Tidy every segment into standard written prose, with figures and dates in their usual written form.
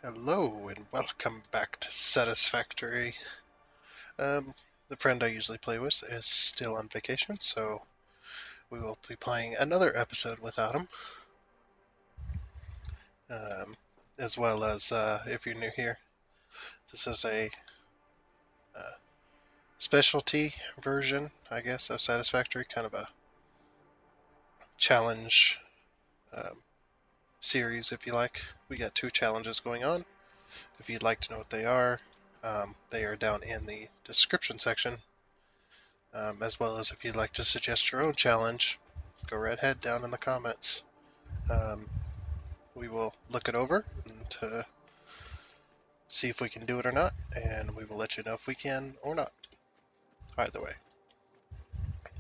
Hello and welcome back to Satisfactory. The friend I usually play with is still on vacation, so we will be playing another episode without him. Um, as well as, if you're new here, this is a uh, specialty version, I guess, of Satisfactory, kind of a challenge um, series, if you like. We got two challenges going on. If you'd like to know what they are down in the description section. As well as if you'd like to suggest your own challenge, go right ahead down in the comments. Um, we will look it over and see if we can do it or not, and we will let you know if we can or not. Either way,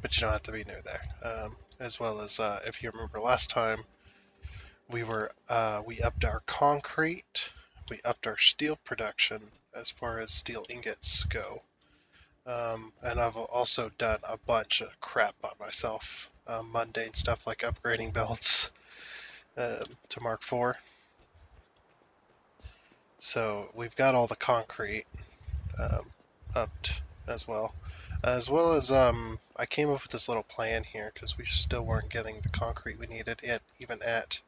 but you don't have to be new there. As well as if you remember last time, we upped our concrete, we upped our steel production as far as steel ingots go. And I've also done a bunch of crap by myself. Mundane stuff like upgrading belts to Mark IV. So we've got all the concrete um, upped as well. As well as I came up with this little plan here because we still weren't getting the concrete we needed even at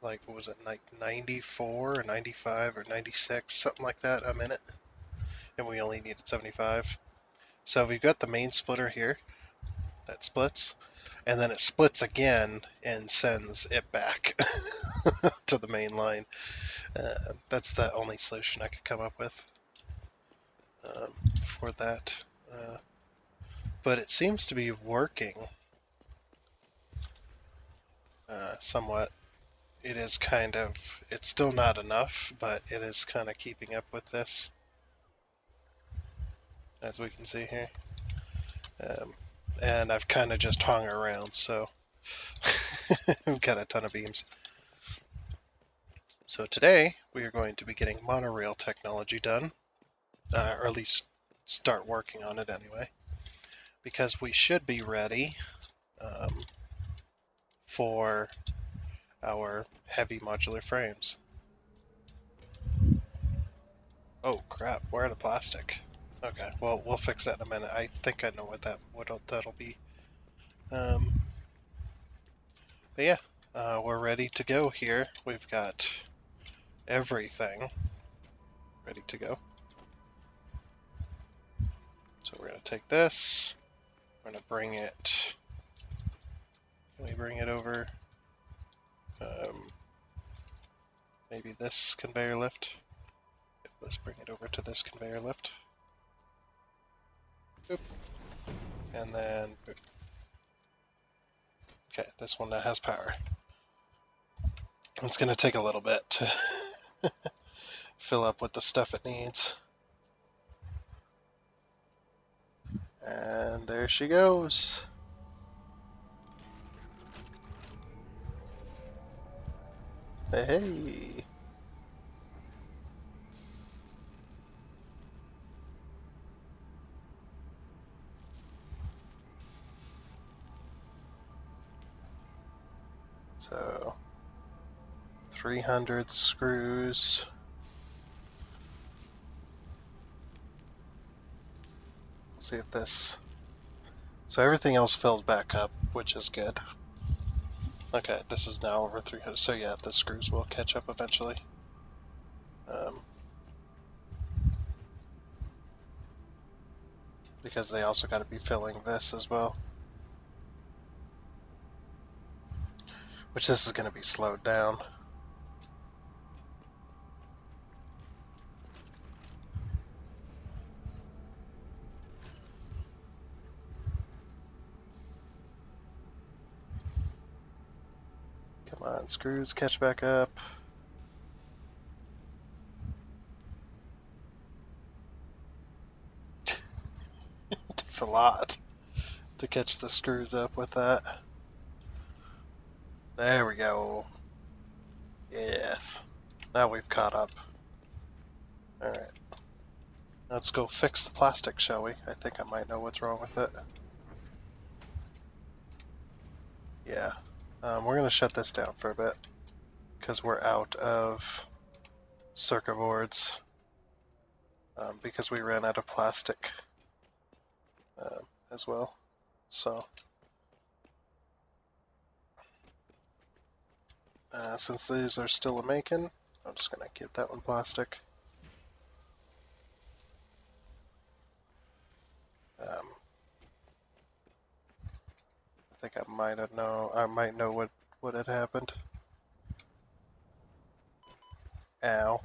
like what was it, like 94 or 95 or 96, something like that a minute, and we only needed 75. So we've got the main splitter here that splits, and then it splits again and sends it back to the main line. That's the only solution I could come up with for that. But it seems to be working somewhat. It's still not enough, but it is kind of keeping up with this, as we can see here. Um, and I've kind of just hung around, so we've got a ton of beams. So today we are going to be getting monorail technology done, or at least start working on it anyway, because we should be ready um, for our heavy modular frames. Oh crap, where are the plastic? Okay, well we'll fix that in a minute. I think I know what that'll be. Um, but yeah, we're ready to go here. We've got everything ready to go. So we're gonna take this. We're gonna bring it. Can we bring it over? Um, maybe this conveyor lift. Let's bring it over to this conveyor lift. Boop. And then boop. Okay, this one now has power. It's going to take a little bit to fill up with the stuff it needs. And there she goes. Hey. So 300 screws. Let's see if this. So everything else fills back up, which is good. Okay, this is now over 300. So yeah, the screws will catch up eventually. Because they also got to be filling this as well. Which this is going to be slowed down. Come on, screws, catch back up. It takes a lot to catch the screws up with that. There we go. Yes. Now we've caught up. Alright. Let's go fix the plastic, shall we? I think I might know what's wrong with it. Yeah. We're going to shut this down for a bit, because we're out of circuit boards because we ran out of plastic as well. So since these are still a making, I'm just going to give that one plastic. I think I might know what had happened. Ow.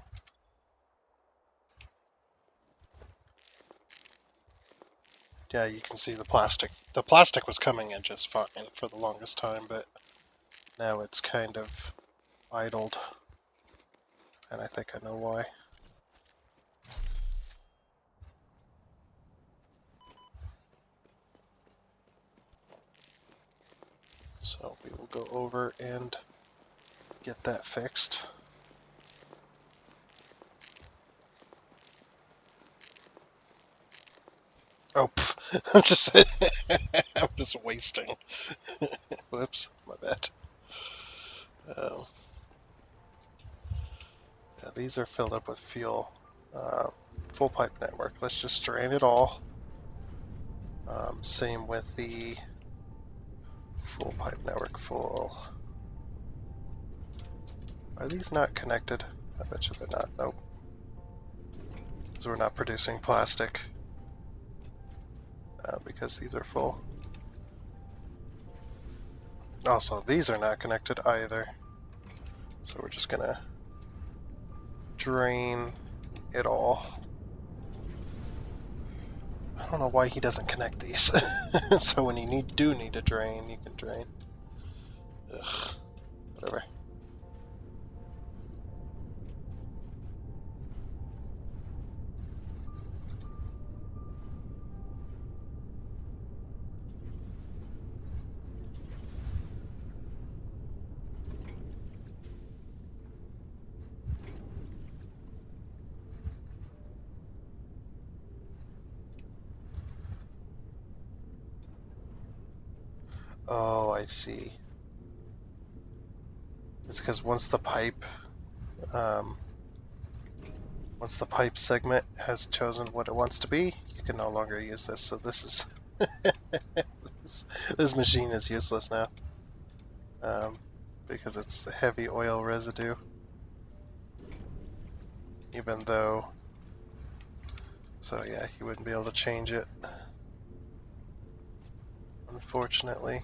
Yeah, you can see the plastic. The plastic was coming in just fine for the longest time, but now it's kind of idled. And I think I know why. So we will go over and get that fixed. Oh, I'm just I'm just wasting. Whoops, my bad. Oh, yeah, these are filled up with fuel. Full pipe network. Let's just drain it all. Same with the full pipe network full. Are these not connected? I bet you they're not. Nope. Because we're not producing plastic. Because these are full. Also, these are not connected either. So we're just gonna drain it all. I don't know why he doesn't connect these. So when you do need to drain, you can drain. Ugh, whatever. Oh, I see. It's because once the pipe segment has chosen what it wants to be, you can no longer use this. So this is this machine is useless now because it's heavy oil residue. Even though, so yeah, you wouldn't be able to change it, unfortunately,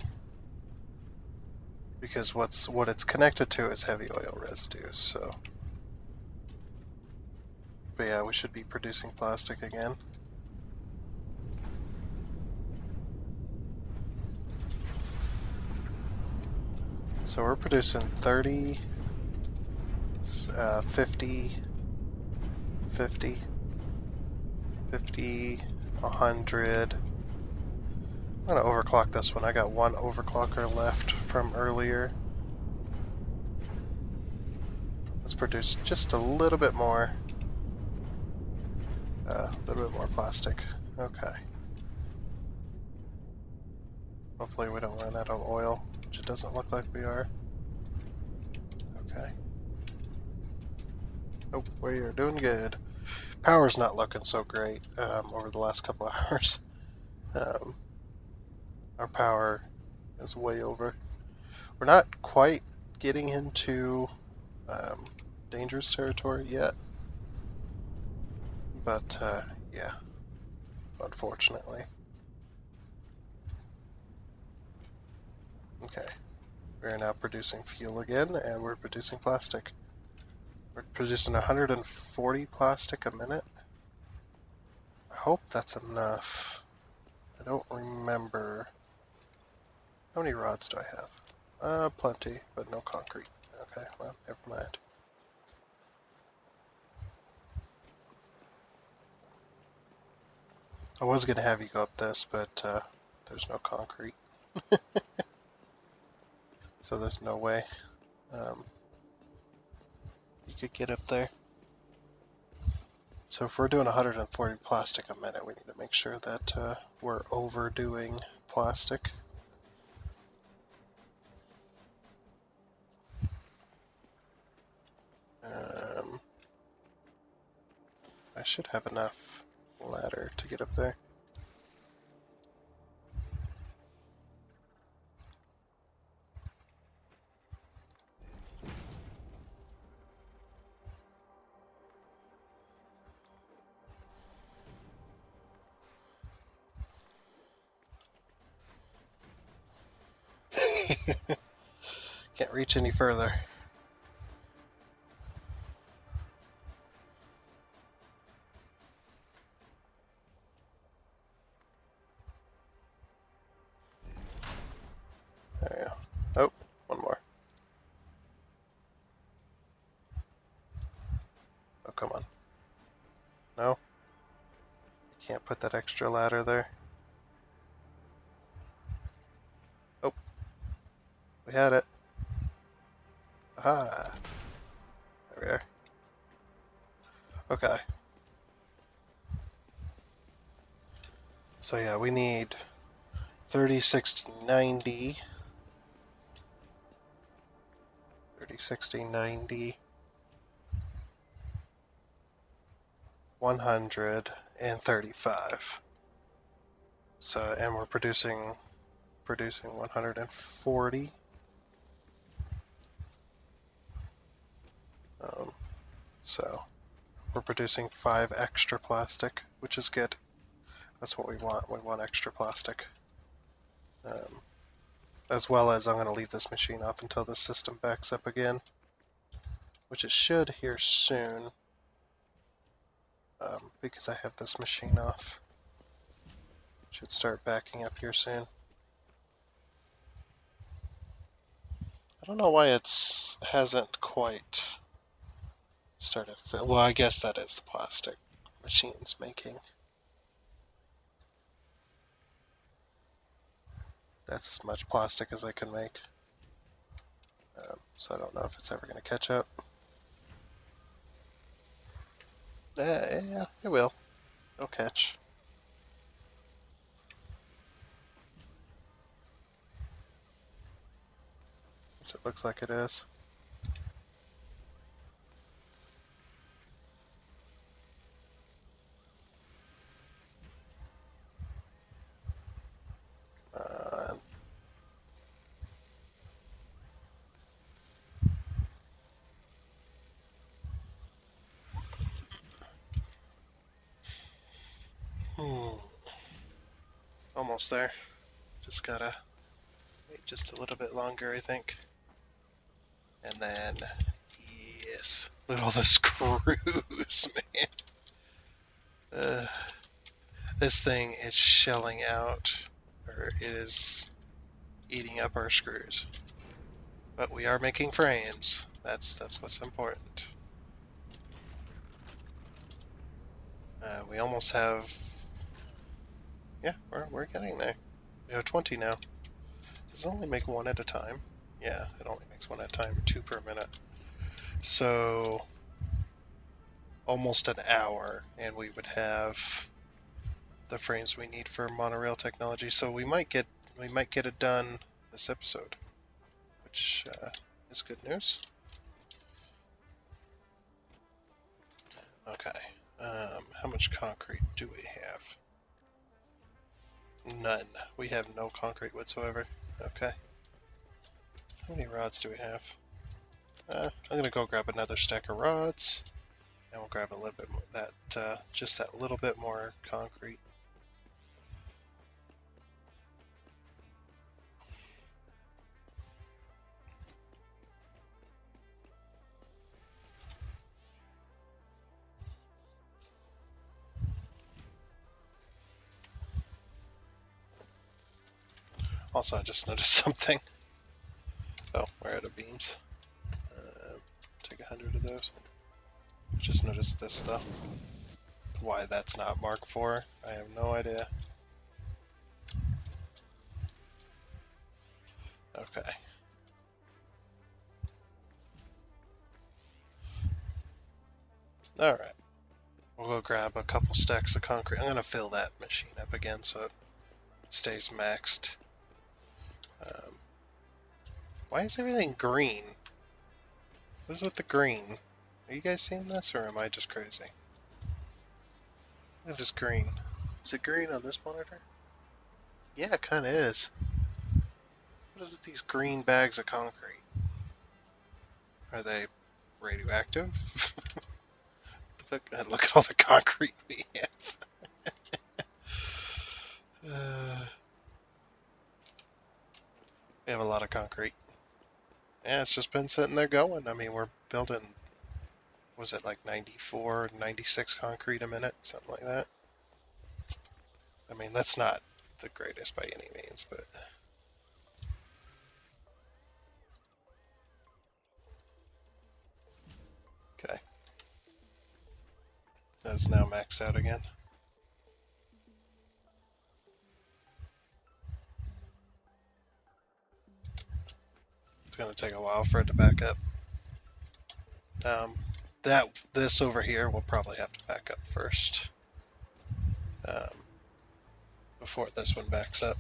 because what it's connected to is heavy oil residue. So, but yeah, we should be producing plastic again. So we're producing 30, 50, 50, 50, 100. I'm gonna overclock this one. I got one overclocker left from earlier. Let's produce just a little bit more. A little bit more plastic. Okay. Hopefully we don't run out of oil, which it doesn't look like we are. Okay. Oh, we're doing good. Power's not looking so great over the last couple of hours. Our power is way over. We're not quite getting into dangerous territory yet, but yeah, unfortunately. Okay, we're now producing fuel again, and we're producing plastic. We're producing 140 plastic a minute. I hope that's enough. I don't remember. How many rods do I have? Plenty, but no concrete. Okay, well, never mind. I was going to have you go up this, but there's no concrete. So there's no way you could get up there. So if we're doing 140 plastic a minute, we need to make sure that we're overdoing plastic. I should have enough ladder to get up there. Can't reach any further. There we go. Oh, one more. Oh, come on. No? I can't put that extra ladder there. Oh, we had it. Aha! There we are. Okay. So yeah, we need 30, 60, 90. 30, 60, 90. 135. So, and we're producing 140. So we're producing 5 extra plastic, which is good. That's what we want. We want extra plastic. As well as I'm going to leave this machine off until the system backs up again, which it should here soon, because I have this machine off. Should start backing up here soon. I don't know why it's hasn't quite started. Well, I guess that is the plastic machine's making. That's as much plastic as I can make. So I don't know if it's ever going to catch up. Yeah, it will. It'll catch. Which it looks like it is. Almost there. Just gotta wait just a little bit longer, I think. And then, yes. Look at all the screws, man. This thing is shelling out, or it is eating up our screws. But we are making frames. That's what's important. We almost have. Yeah, we're getting there. We have 20 now. Does it only make one at a time? Yeah, it only makes one at a time, 2 per minute. So almost an hour, and we would have the frames we need for monorail technology. So we might get it done this episode, which is good news. Okay. How much concrete do we have? None. We have no concrete whatsoever. Okay. How many rods do we have? I'm gonna go grab another stack of rods, and we'll grab a little bit more just that little bit more concrete. Also, I just noticed something. Oh, we're out of beams. Take 100 of those. Just noticed this though. Why that's not Mark IV, I have no idea. Okay. Alright. We'll go grab a couple stacks of concrete. I'm gonna fill that machine up again so it stays maxed. Why is everything green? What is with the green? Are you guys seeing this, or am I just crazy? It is green. Is it green on this monitor? Yeah, it kind of is. What is it, these green bags of concrete? Are they radioactive? The fuck? Look at all the concrete we have. We have a lot of concrete. Yeah, it's just been sitting there going. I mean, we're building, was it like 94, 96 concrete a minute? Something like that. I mean, that's not the greatest by any means, but... Okay. That's now maxed out again. It's going to take a while for it to back up. Um, this over here will probably have to back up first. Before this one backs up.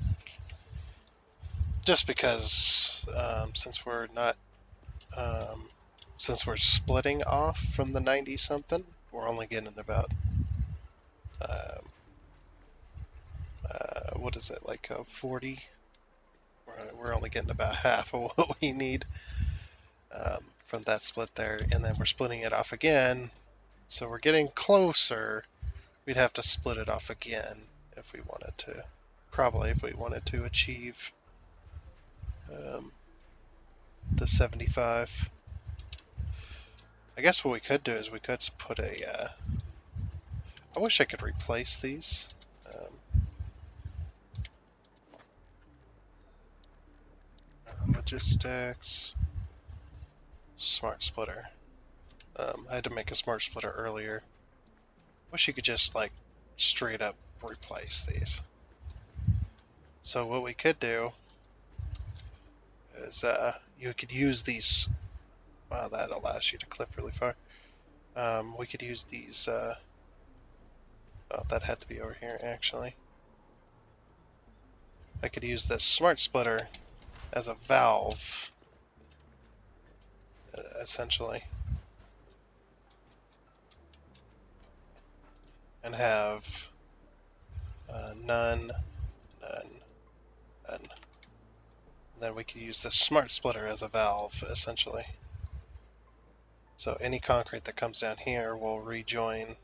Just because since we're not since we're splitting off from the 90 something, we're only getting about what is it, like 40? We're only getting about half of what we need from that split there, and then we're splitting it off again, so we're getting closer. We'd have to split it off again if we wanted to. Probably if we wanted to achieve the 75. I guess what we could do is we could put a... I wish I could replace these. Logistics. Smart splitter. I had to make a smart splitter earlier. Wish you could just, like, straight up replace these. So what we could do is you could use these... Wow, that allows you to clip really far. We could use these... oh, that had to be over here, actually. I could use this smart splitter as a valve, essentially. And have none, none, none. And then we could use this smart splitter as a valve, essentially. So any concrete that comes down here will rejoin,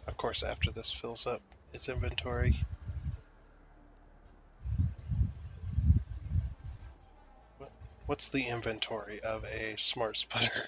of course, after this fills up its inventory. What's the inventory of a smart splitter?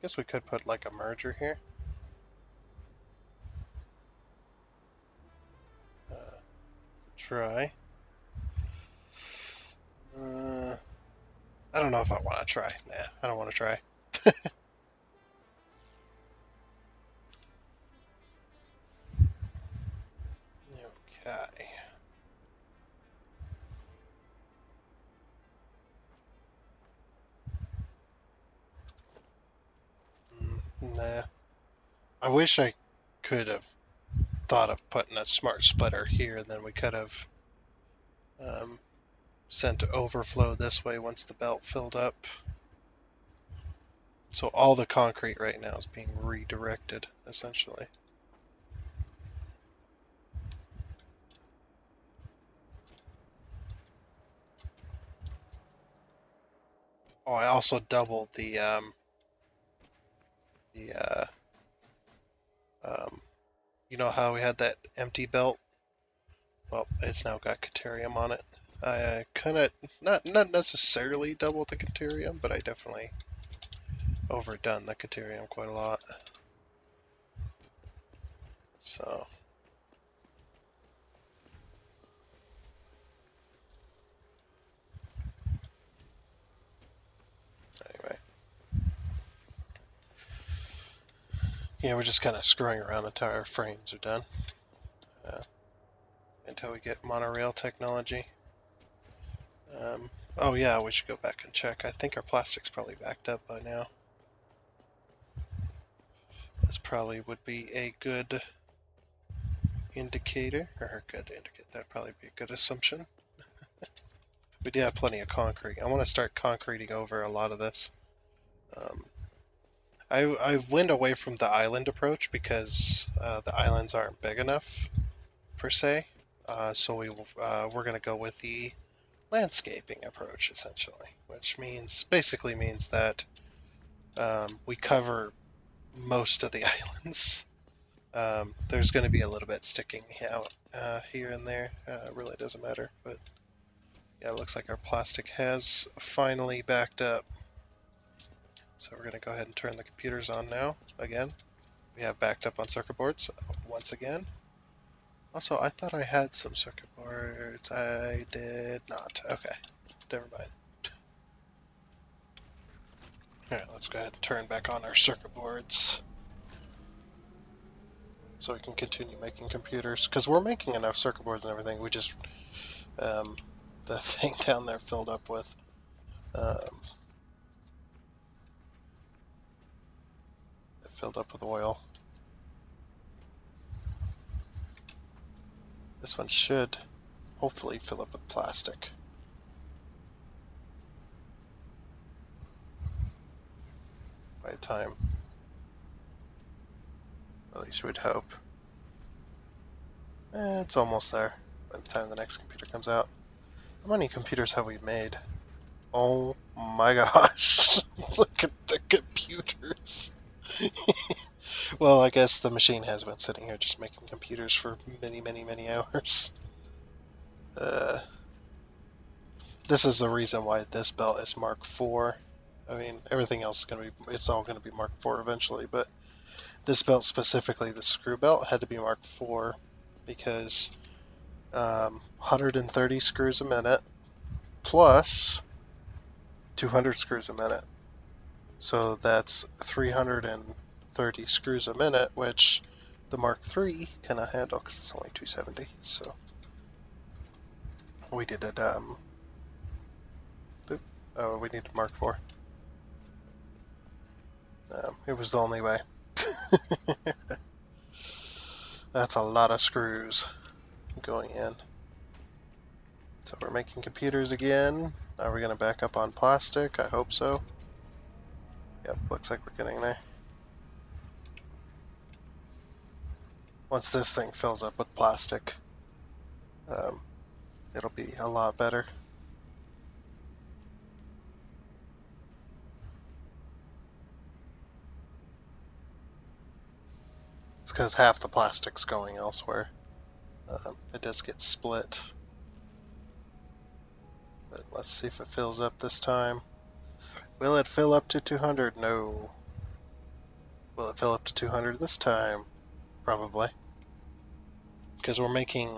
Guess we could put like a merger here. Try. I don't know if I want to try. Nah, I don't want to try. Okay. Nah. I wish I could have thought of putting a smart splitter here, and then we could have sent overflow this way once the belt filled up. So all the concrete right now is being redirected, essentially. Oh, I also doubled the you know how we had that empty belt? Well, it's now got Caterium on it. I kind of, not necessarily doubled the Caterium, but I definitely overdone the Caterium quite a lot. So... anyway. Yeah, we're just kind of screwing around until our frames are done. Until we get monorail technology. Oh yeah, we should go back and check. I think our plastic's probably backed up by now. This probably would be a good indicator, or a good indicator. That'd probably be a good assumption. We do have plenty of concrete. I want to start concreting over a lot of this. Um, I went away from the island approach because the islands aren't big enough per se. So we're going to go with the landscaping approach essentially, which basically means that we cover most of the islands. There's going to be a little bit sticking out here and there. Really doesn't matter, but yeah, it looks like our plastic has finally backed up. So we're going to go ahead and turn the computers on now. Again, we have backed up on circuit boards once again. Also, I thought I had some circuit boards. I did not. Okay, never mind. Alright, let's go ahead and turn back on our circuit boards so we can continue making computers. Because we're making enough circuit boards and everything, we just, the thing down there filled up with, oil. This one should hopefully fill up with plastic. By the time, at least we'd hope. It's almost there by the time the next computer comes out. How many computers have we made? Oh my gosh, look at the computers. Well, I guess the machine has been sitting here just making computers for many, many, many hours. This is the reason why this belt is Mark IV. I mean, everything else is it's all gonna be Mark IV eventually, but this belt specifically, the screw belt, had to be Mark IV because 130 screws a minute plus 200 screws a minute. So that's 330 screws a minute, which the Mark III cannot handle because it's only 270. So we did it. We needed Mark IV. It was the only way. That's a lot of screws going in. So we're making computers again. Are we going to back up on plastic? I hope so. Yep, looks like we're getting there. Once this thing fills up with plastic, it'll be a lot better. It's because half the plastic's going elsewhere. It does get split. But let's see if it fills up this time. Will it fill up to 200? No. Will it fill up to 200 this time? Probably. Because we're making...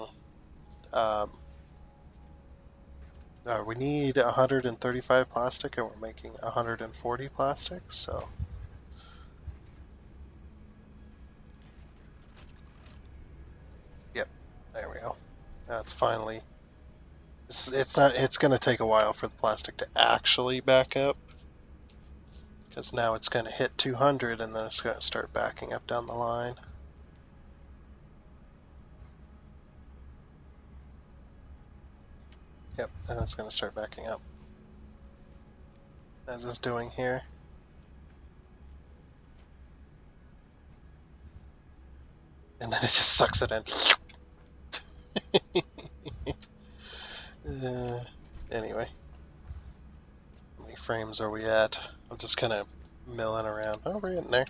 we need 135 plastic and we're making 140 plastic, so... Yep, there we go. That's finally... It's going to take a while for the plastic to actually back up. Because now it's going to hit 200 and then it's going to start backing up down the line. Yep, and it's going to start backing up. As it's doing here. And then it just sucks it in. Anyway. How many frames are we at? I'm just kind of milling around. Oh, we're getting there.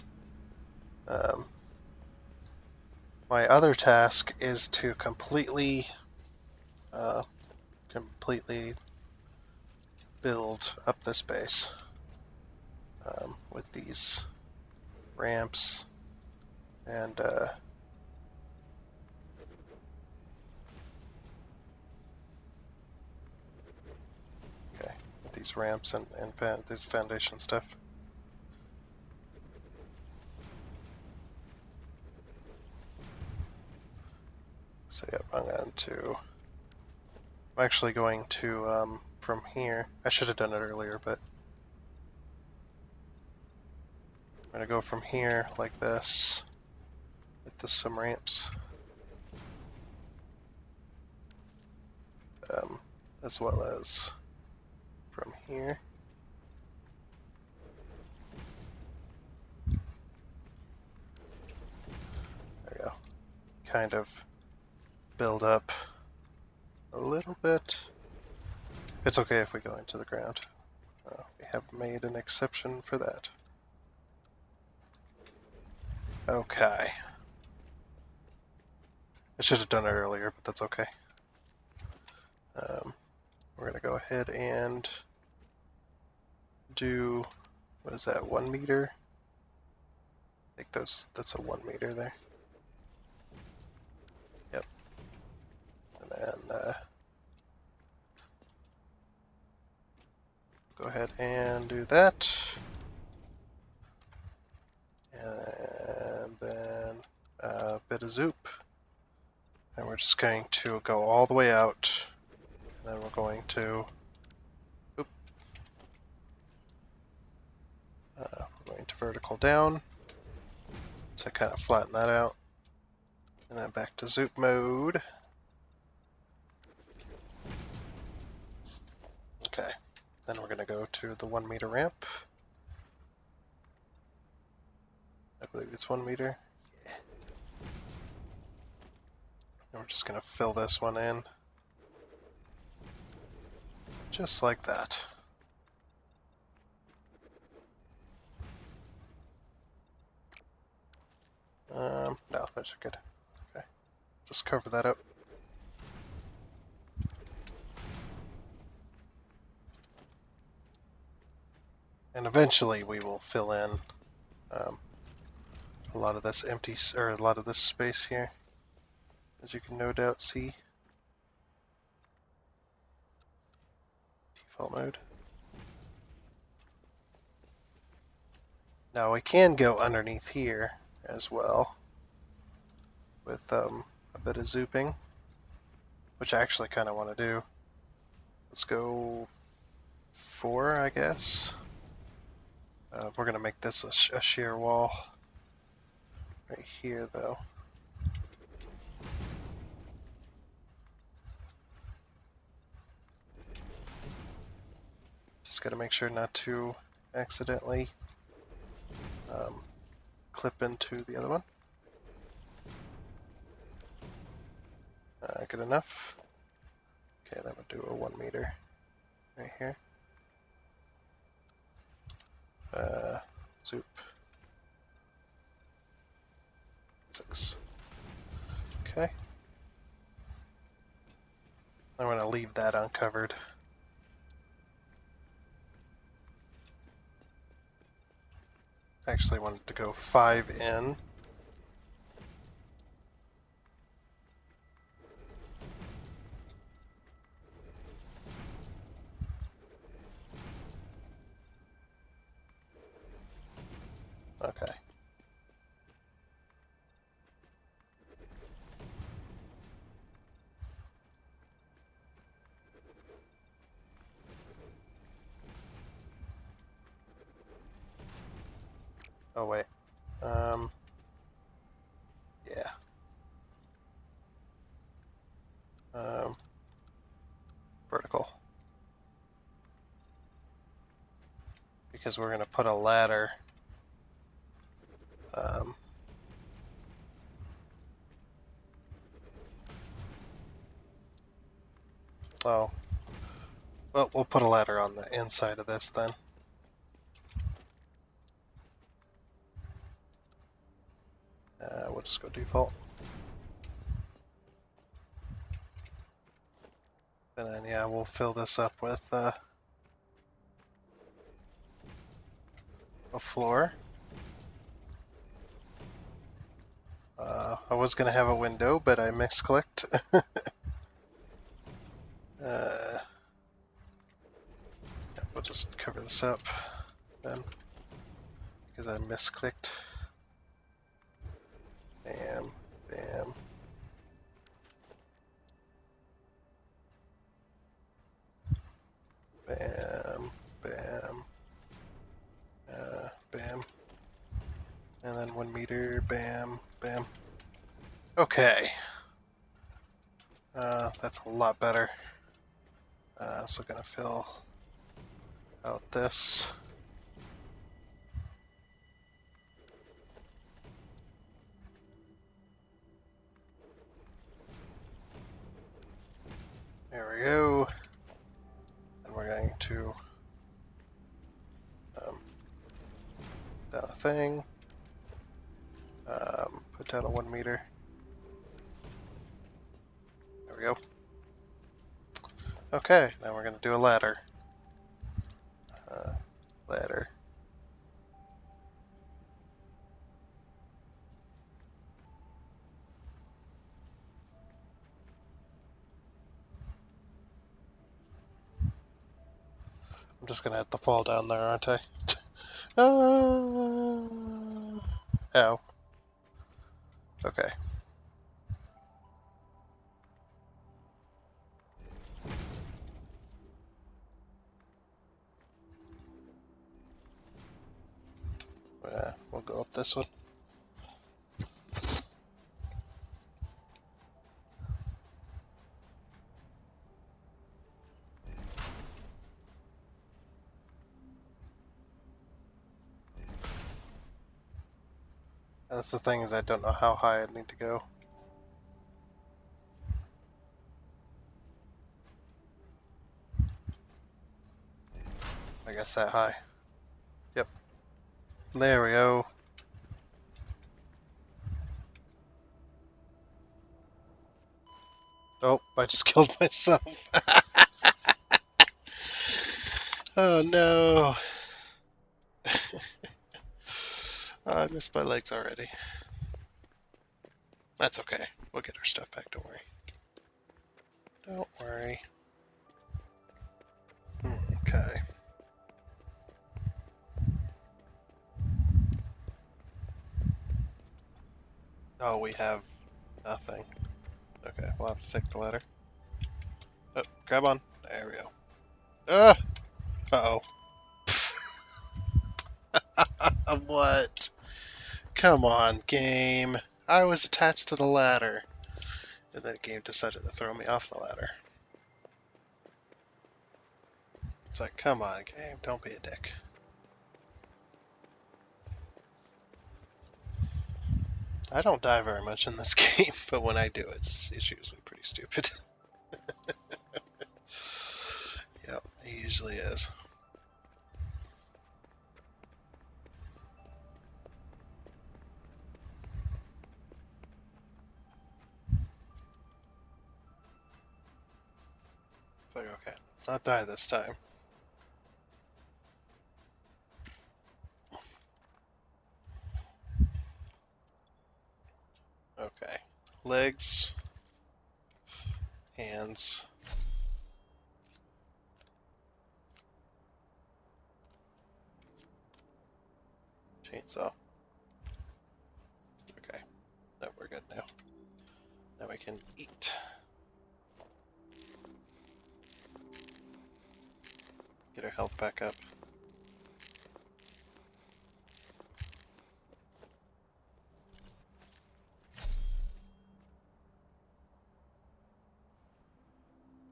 My other task is to completely build up this base with these ramps and these ramps and this foundation stuff. So yep, I'm actually going to from here. I should have done it earlier, but I'm going to go from here like this with some ramps. As well as from here. There we go. Kind of build up a little bit. It's okay if we go into the ground. We have made an exception for that. Okay. I should have done it earlier, but that's okay. We're going to go ahead and do, what is that, 1 meter? I think that's a 1 meter there. Yep. And then go ahead and do that. And then a bit of zoop. And we're just going to go all the way out. And then we're going to, we're going to vertical down to kind of flatten that out. And then back to zoop mode. Okay. Then we're going to go to the 1 meter ramp. I believe it's 1 meter. Yeah. And we're just going to fill this one in. Just like that. No, those are good. Okay. Just cover that up. And eventually we will fill in a lot of this empty, or a lot of this space here, as you can no doubt see. Default mode. Now we can go underneath here as well with a bit of zooping, which I actually kind of want to do. Let's go 4, I guess. We're going to make this a shear wall right here, though. Just got to make sure not to accidentally clip into the other one. Good enough. Okay, then we'll do a 1 meter right here. Zoop. 6. Okay. I'm going to leave that uncovered. Actually wanted to go 5 in. Okay. Oh wait. Yeah. Vertical. Because we're going to put a ladder. Oh. Well, we'll put a ladder on the inside of this then. We'll just go default. And then, yeah, we'll fill this up with a floor. I was going to have a window, but I misclicked. We'll just cover this up then, because I misclicked. Bam, bam. Bam, bam, bam. And then 1 meter, bam, bam. Okay. That's a lot better. So gonna fill out this. There we go. And we're going to down a thing. Put down a 1 meter. There we go. Okay, now we're going to do a ladder. Ladder. I'm just going to have to fall down there, aren't I? Ow. Okay. We'll go up this one. That's the thing, is I don't know how high I need to go. I guess that high. Yep. There we go. Oh, I just killed myself. Oh no. I missed my legs already. That's okay. We'll get our stuff back, don't worry. Don't worry. Okay. Oh, we have nothing. Okay, we'll have to take the ladder. Oh, grab on. There we go. Ah! Uh-oh. What? Come on, game. I was attached to the ladder. And then the game decided to throw me off the ladder. It's like, come on, game. Don't be a dick. I don't die very much in this game, but when I do, it's usually pretty stupid. Yep, it usually is. It's like, okay, let's not die this time. Okay. Legs. Hands. Chainsaw. Okay. No, we're good now. Now we can eat. Get our health back up.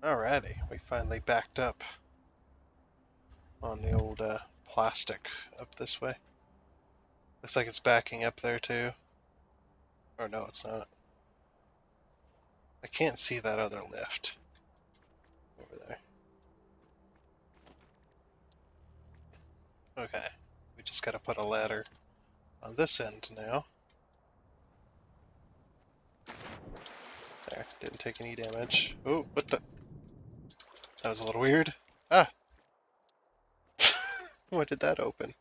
Alrighty, we finally backed up on the old plastic up this way. Looks like it's backing up there too. Or no, it's not. I can't see that other lift over there. Okay, we just gotta put a ladder on this end now. There, didn't take any damage. Oh, what the? That was a little weird. Ah! When did that open?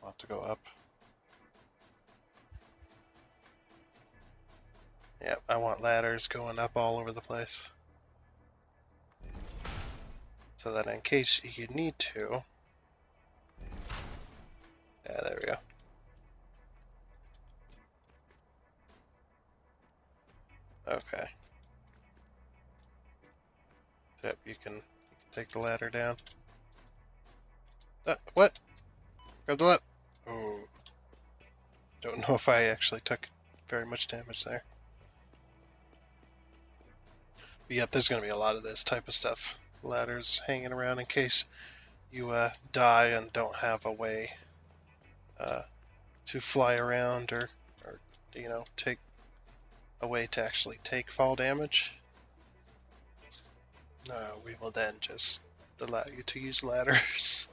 I'll have to go up. Yep, I want ladders going up all over the place. So that in case you need to, Yeah, there we go. Okay. Yep, you can take the ladder down. What? Grab the ladder. Oh. Don't know if I actually took very much damage there. But yep, there's going to be a lot of this type of stuff. Ladders hanging around in case you die and don't have a way to fly around or take a way to actually take fall damage. We will then just allow you to use ladders.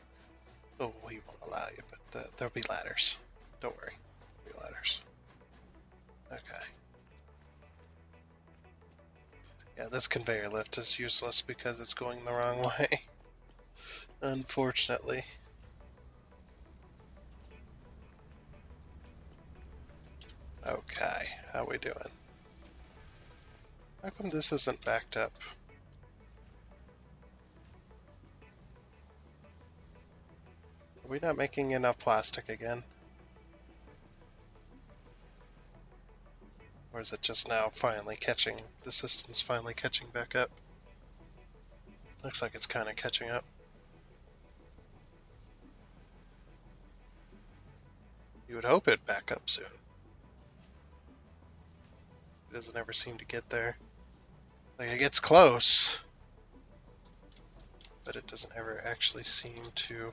Oh, we won't allow you, but there'll be ladders. Don't worry, there'll be ladders. Okay. Yeah, this conveyor lift is useless because it's going the wrong way. Unfortunately. Okay, how we doing? How come this isn't backed up? Are we not making enough plastic again? Or is it just now finally catching, the system's finally catching back up? Looks like it's kind of catching up. You would hope it'd back up soon. It doesn't ever seem to get there. Like, it gets close, but it doesn't ever actually seem to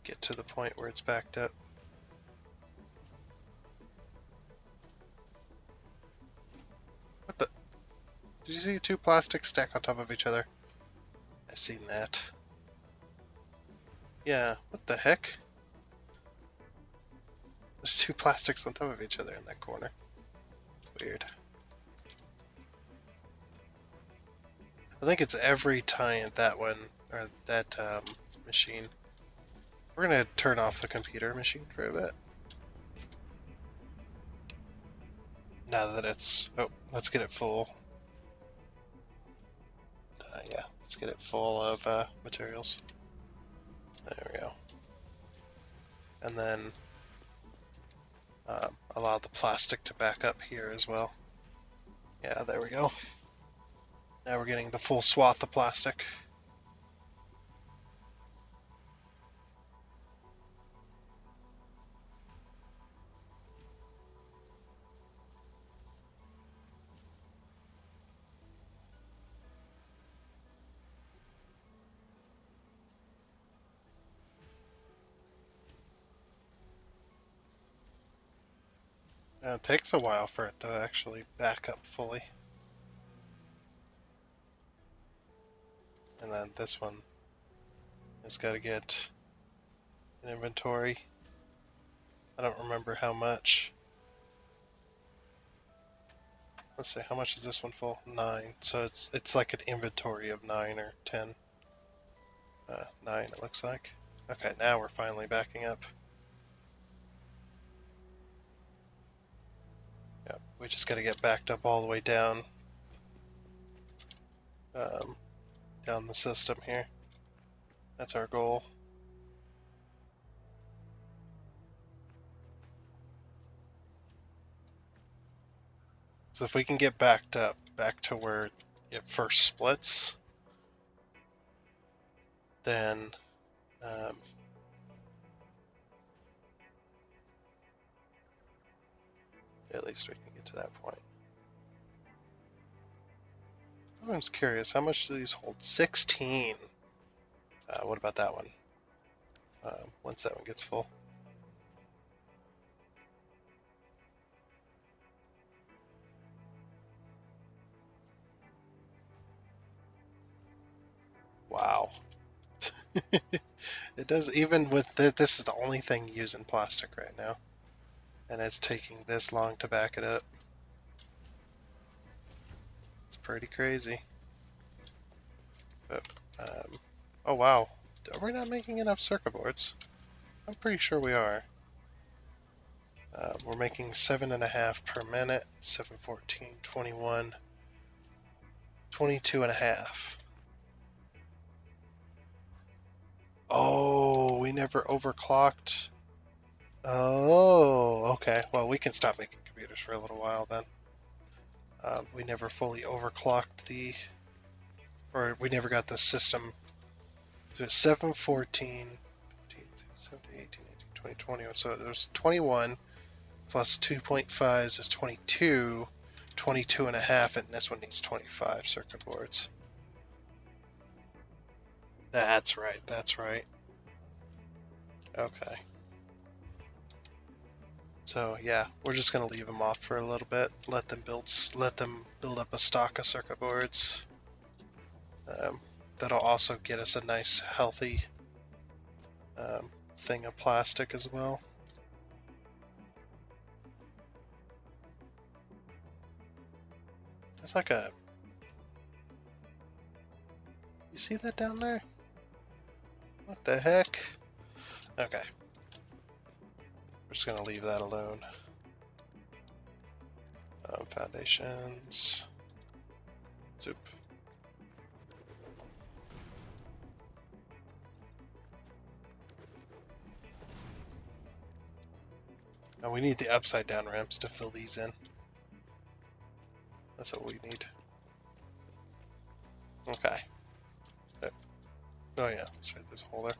get to the point where it's backed up. What the? Did you see two plastics stack on top of each other? I've seen that. Yeah, what the heck? There's two plastics on top of each other in that corner. Weird. I think it's every time that one, or that machine. We're gonna turn off the computer machine for a bit. Now that it's, oh, let's get it full. Yeah, let's get it full of materials. There we go. And then allow the plastic to back up here as well. Yeah, there we go. Now we're getting the full swath of plastic. It takes a while for it to actually back up fully. And then this one has got to get an inventory. I don't remember how much. Let's see, how much is this one full? 9. So it's like an inventory of 9 or 10. 9 it looks like. Okay, now we're finally backing up. Yep, we just got to get backed up all the way down. Down the system here. That's our goal. So if we can get backed up, back to where it first splits, then at least we can get to that point. I'm just curious, how much do these hold? 16. What about that one? Once that one gets full. Wow. It does, even with this is the only thing using plastic right now. And it's taking this long to back it up. It's pretty crazy. But, oh wow. Are we not making enough circuit boards? I'm pretty sure we are. We're making 7.5 per minute, 7, 14, 21, 22.5. Oh, we never overclocked. Oh, okay. Well, we can stop making computers for a little while then. We never fully overclocked or we never got the system to 714, 15, 17, 18, 19, 20, 21. So there's 21 plus 2.5 is 22, 22 and a half, and this one needs 25 circuit boards. That's right, that's right. Okay. So yeah, we're just gonna leave them off for a little bit. Let them build up a stock of circuit boards. Um, that'll also get us a nice healthy thing of plastic as well. It's like a. You see that down there? What the heck? Okay. We're just gonna leave that alone. Foundations. Zoop. Now we need the upside down ramps to fill these in. That's what we need. Okay. Oh yeah, that's right, there's a hole there.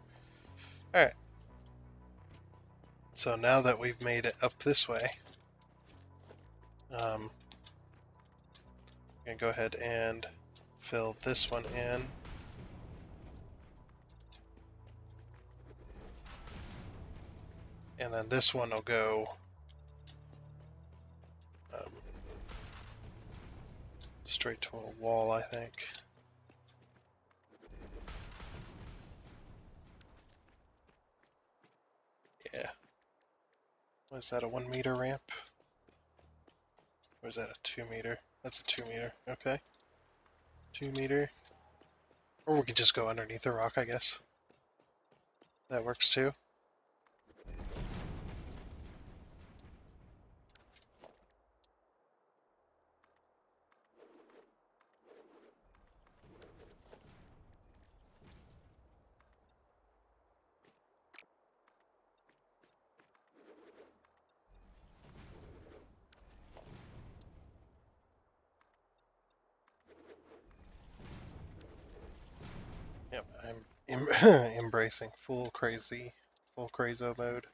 Alright. So now that we've made it up this way, I'm gonna go ahead and fill this one in. And then this one will go straight to a wall, I think. Yeah. Was that a 1 meter ramp? Or is that a 2 meter? That's a 2 meter. Okay. 2 meter. Or we could just go underneath the rock, I guess. That works too. Yep, I'm embracing full crazo mode.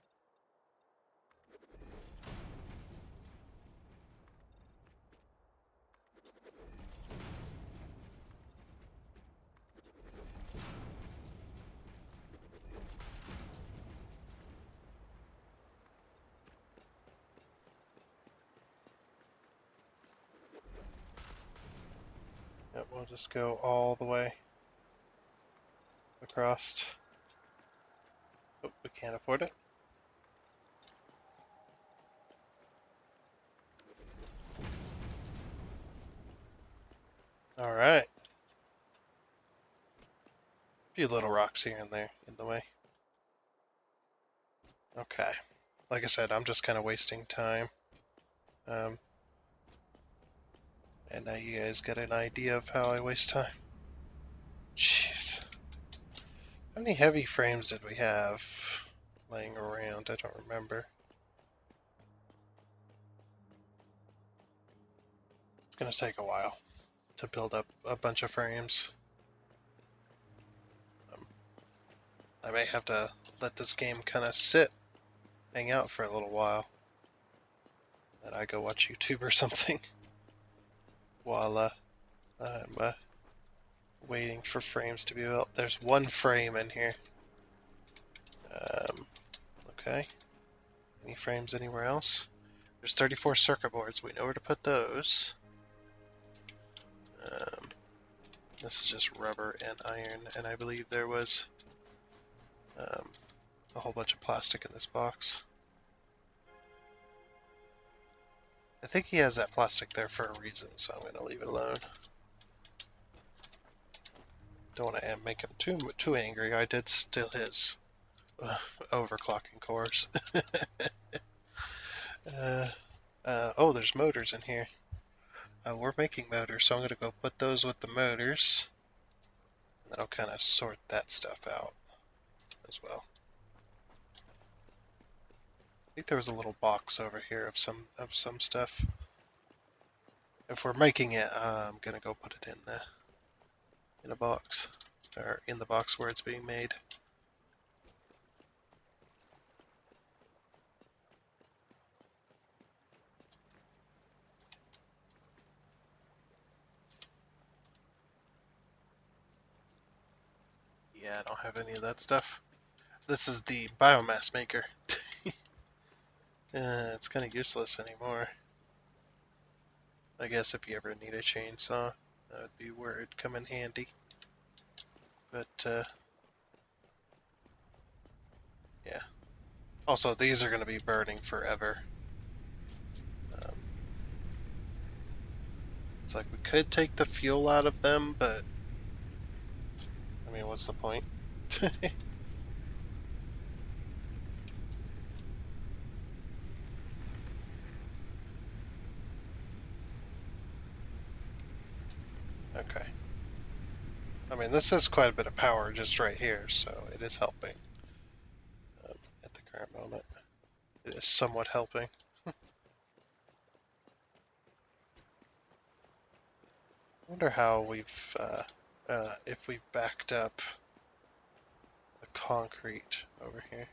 Yep, we'll just go all the way across. Oh, we can't afford it. Alright. A few little rocks here and there in the way. Okay. Like I said, I'm just kind of wasting time. And now you guys get an idea of how I waste time. Jeez. How many heavy frames did we have laying around? I don't remember. It's gonna take a while to build up a bunch of frames. I may have to let this game kind of hang out for a little while. Then I go watch YouTube or something while I'm waiting for frames to be built. There's one frame in here. Okay. Any frames anywhere else? There's 34 circuit boards. We know where to put those. This is just rubber and iron, and I believe there was a whole bunch of plastic in this box. I think he has that plastic there for a reason, so I'm going to leave it alone. Don't want to make him too angry. I did steal his overclocking cores. Oh, there's motors in here. We're making motors, so I'm going to go put those with the motors. And then I'll kind of sort that stuff out as well. I think there was a little box over here of some stuff. If we're making it, I'm gonna go put it in a box, or in the box where it's being made. Yeah, I don't have any of that stuff. This is the biomass maker. It's kind of useless anymore. I guess if you ever need a chainsaw, that would be where it'd come in handy. But, yeah. Also, these are going to be burning forever. Um, it's like we could take the fuel out of them, but, I mean, what's the point? Okay. I mean, this is quite a bit of power just right here, so it is helping at the current moment. It is somewhat helping. I wonder how if we've backed up the concrete over here.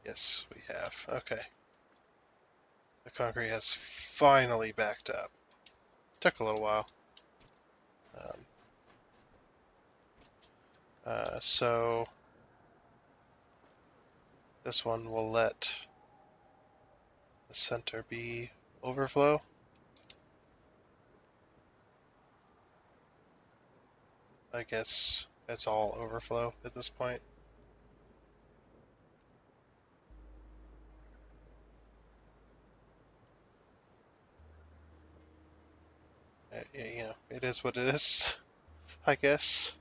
Yes, we have. Okay. The concrete has finally backed up. Took a little while. Um, so this one will let the center be overflow. I guess it's all overflow at this point. You know, it is what it is, I guess.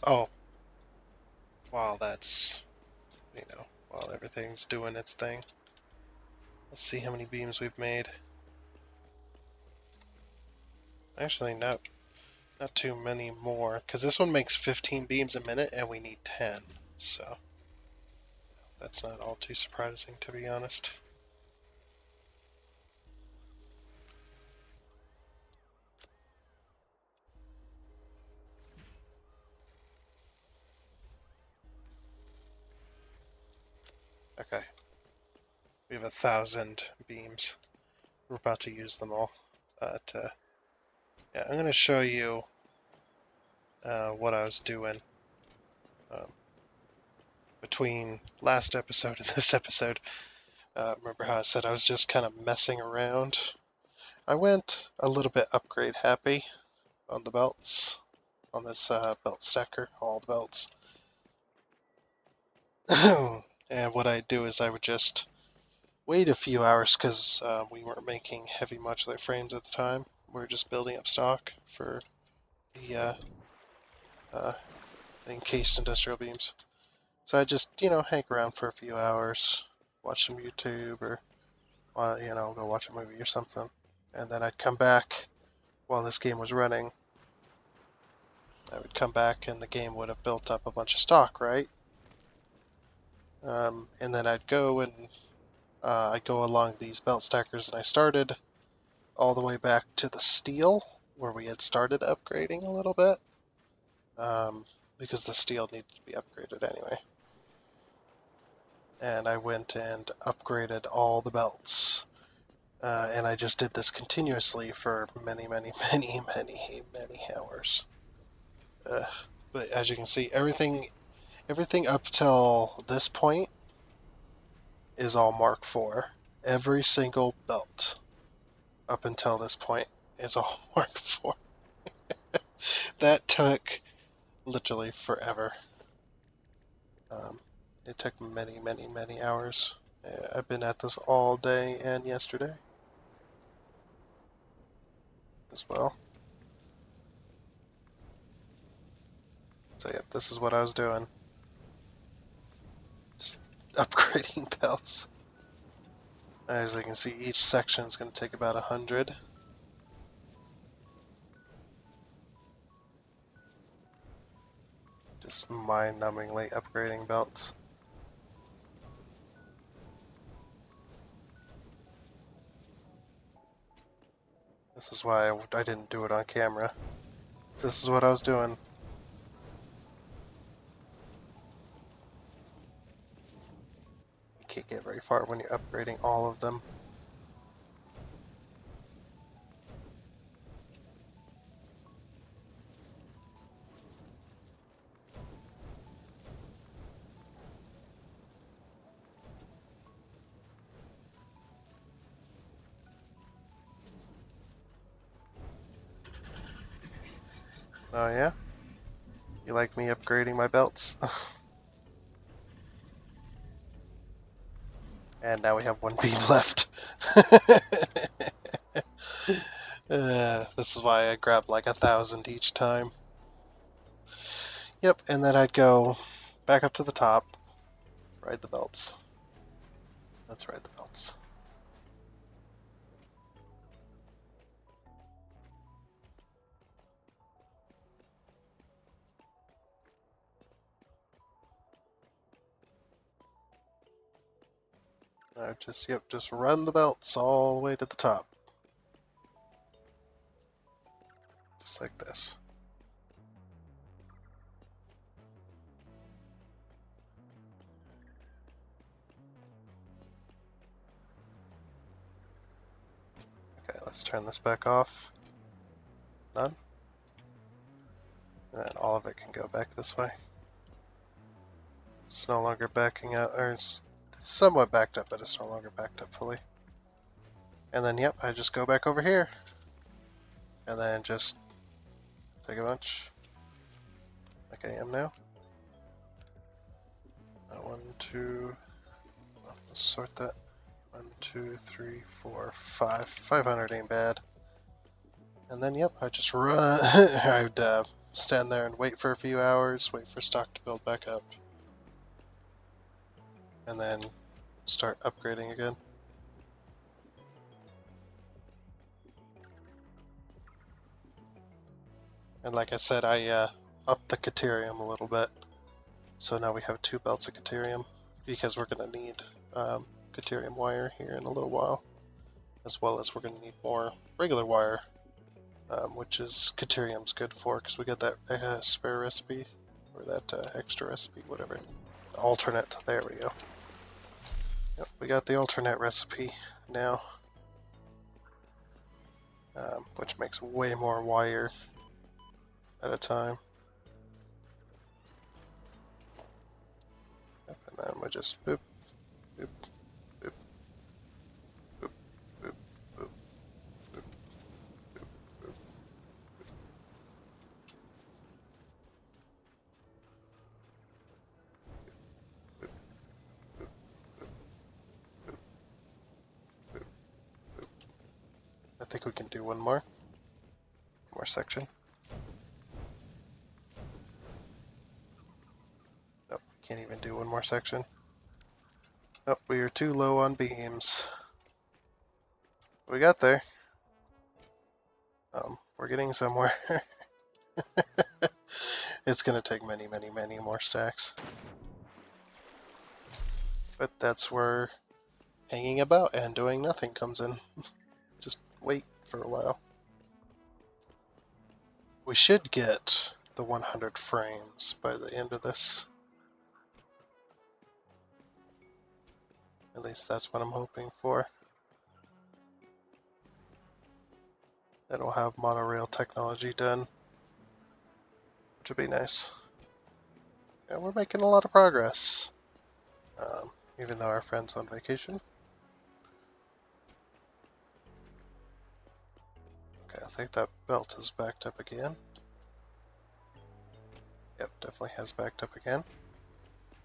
Oh, while that's, while everything's doing its thing, let's see how many beams we've made. Actually, not too many more, because this one makes 15 beams a minute and we need 10, so that's not all too surprising, to be honest. Okay, we have 1,000 beams. We're about to use them all. Yeah, I'm going to show you what I was doing between last episode and this episode. Remember how I said I was just kind of messing around? I went a little bit upgrade happy on the belts, on this belt stacker, all the belts. And what I'd do is I would just wait a few hours because we weren't making heavy modular frames at the time. We were just building up stock for the encased industrial beams. So I just, hang around for a few hours, watch some YouTube, or, go watch a movie or something. And then I'd come back while this game was running. I would come back and the game would have built up a bunch of stock, right? And then I'd go and I'd go along these belt stackers, and I started all the way back to the steel, where we had started upgrading a little bit, because the steel needed to be upgraded anyway. And I went and upgraded all the belts. And I just did this continuously for many, many, many, many, many hours. But as you can see, everything up till this point is all Mark IV. Every single belt up until this point is all Mark IV. That took literally forever. It took many, many, many hours. I've been at this all day and yesterday as well. So yeah, this is what I was doing. Just upgrading belts. As you can see, each section is going to take about 100. Just mind-numbingly upgrading belts. This is why I didn't do it on camera. This is what I was doing. You can't get very far when you're upgrading all of them. Oh yeah? You like me upgrading my belts? And now we have one beam left. This is why I grabbed like 1,000 each time. Yep, and then I'd go back up to the top, ride the belts. Let's ride the belts. Just run the belts all the way to the top. Just like this. Okay, let's turn this back off. None. And then all of it can go back this way. It's no longer backing out, or it's somewhat backed up, but it's no longer backed up fully. And then, yep, I just go back over here. And then just take a bunch, like I am now. 1, 2, let's sort that. 1, 2, 3, 4, 5. 500 ain't bad. And then, yep, I just run. I'd stand there and wait for a few hours, wait for stock to build back up. And then start upgrading again. And like I said, I upped the Caterium a little bit. So now we have 2 belts of Caterium, because we're going to need Caterium wire here in a little while. As well as we're going to need more regular wire, which is Caterium's good for, because we got that spare recipe, or that extra recipe, whatever. The alternate, there we go. Yep, we got the alternate recipe now, which makes way more wire at a time. Yep, and then we just boop, boop, boop, boop, boop, boop, boop, boop, boop. I think we can do one more section. Nope, we can't even do one more section. Nope, we are too low on beams. We got there. We're getting somewhere. It's gonna take many, many, many more stacks. But that's where hanging about and doing nothing comes in. Just wait for a while. We should get the 100 frames by the end of this. At least that's what I'm hoping for. Then we'll have monorail technology done, which would be nice. And we're making a lot of progress, even though our friend's on vacation. Okay, I think that belt is backed up again. Yep, definitely has backed up again.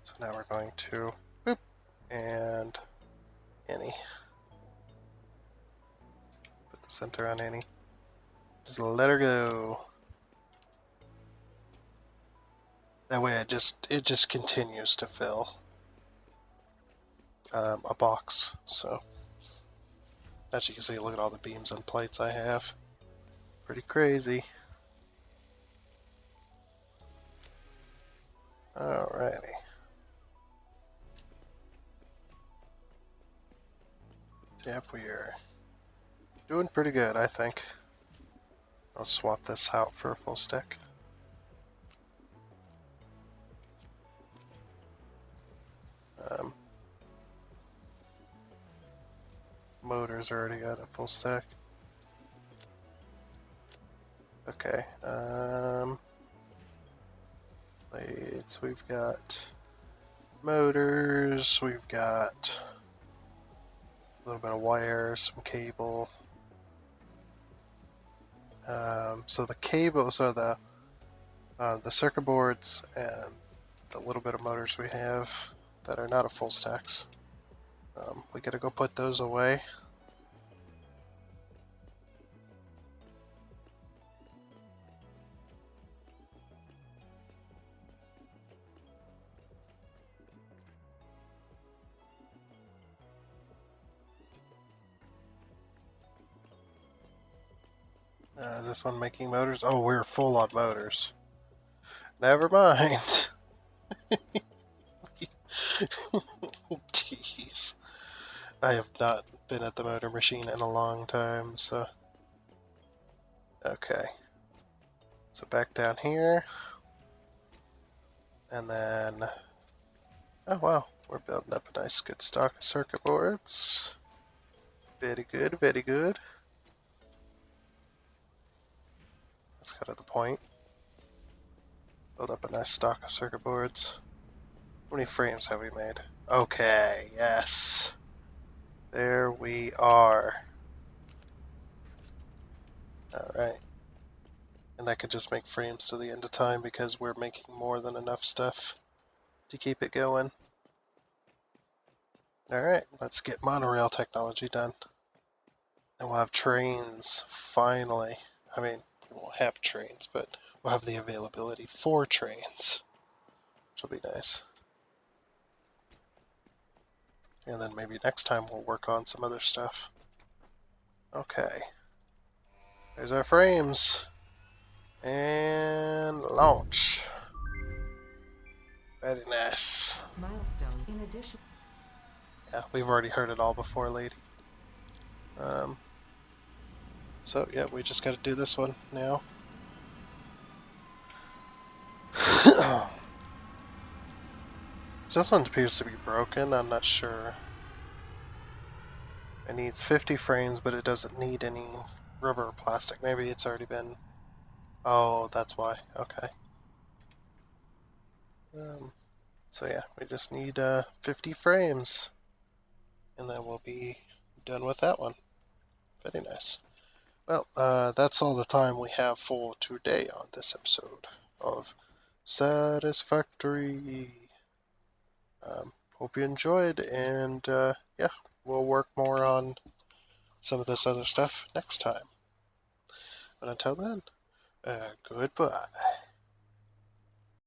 So now we're going to boop and Annie. Put the center on Annie. Just let her go. That way it just continues to fill a box. So as you can see, look at all the beams and plates I have. Pretty crazy. Alrighty. Yep, we are doing pretty good, I think. I'll swap this out for a full stick. Motor's already got a full stack. Okay. Plates, we've got motors, we've got a little bit of wire, some cable. So the cables are the circuit boards and the little bit of motors we have that are not a full stacks. We gotta go put those away. Is this one making motors? Oh, we're full on motors. Never mind. Jeez. I have not been at the motor machine in a long time, so. Okay. So back down here. And then. Oh, wow. We're building up a nice good stock of circuit boards. Very good, very good. That's kind of the point. Build up a nice stock of circuit boards. How many frames have we made? Okay, yes. There we are. Alright. And that could just make frames to the end of time because we're making more than enough stuff to keep it going. Alright, let's get monorail technology done. And we'll have trains, finally. I mean, we won't have trains, but we'll have the availability for trains, which will be nice. And then maybe next time we'll work on some other stuff. Okay. There's our frames. And launch. Very nice. Milestone in addition. Yeah, we've already heard it all before, lady. So, yeah, we just gotta do this one now. This one appears to be broken, I'm not sure. It needs 50 frames, but it doesn't need any rubber or plastic. Maybe it's already been... Oh, that's why. Okay. So yeah, we just need 50 frames. And then we'll be done with that one. Very nice. Well, that's all the time we have for today on this episode of Satisfactory. Hope you enjoyed, and yeah, we'll work more on some of this other stuff next time. But until then, goodbye.